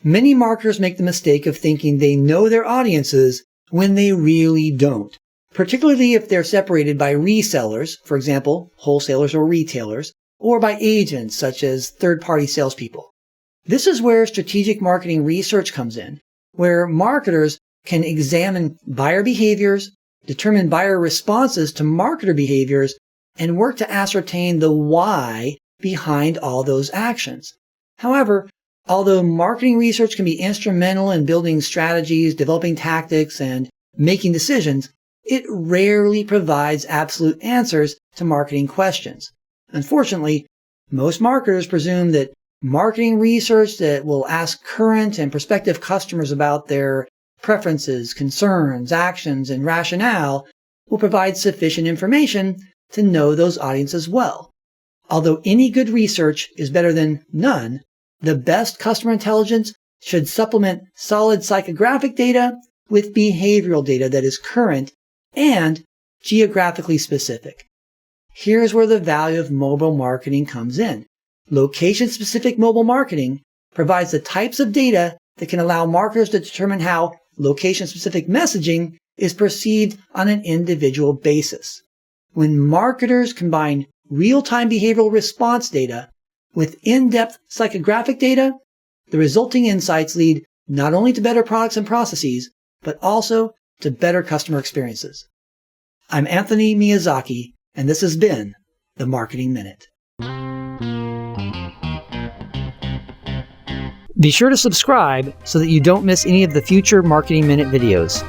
Many marketers make the mistake of thinking they know their audiences when they really don't, particularly if they're separated by resellers, for example, wholesalers or retailers, or by agents such as third-party salespeople. This is where strategic marketing research comes in, where marketers can examine buyer behaviors, determine buyer responses to marketer behaviors, and work to ascertain the why behind all those actions. However, although marketing research can be instrumental in building strategies, developing tactics, and making decisions, it rarely provides absolute answers to marketing questions. Unfortunately, most marketers presume that marketing research that will ask current and prospective customers about their preferences, concerns, actions, and rationale will provide sufficient information to know those audiences well. Although any good research is better than none, the best customer intelligence should supplement solid psychographic data with behavioral data that is current and geographically specific. Here's where the value of mobile marketing comes in. Location-specific mobile marketing provides the types of data that can allow marketers to determine how location-specific messaging is perceived on an individual basis. When marketers combine real-time behavioral response data with in-depth psychographic data, the resulting insights lead not only to better products and processes, but also to better customer experiences. I'm Anthony Miyazaki, and this has been the Marketing Minute. Be sure to subscribe so that you don't miss any of the future Marketing Minute videos.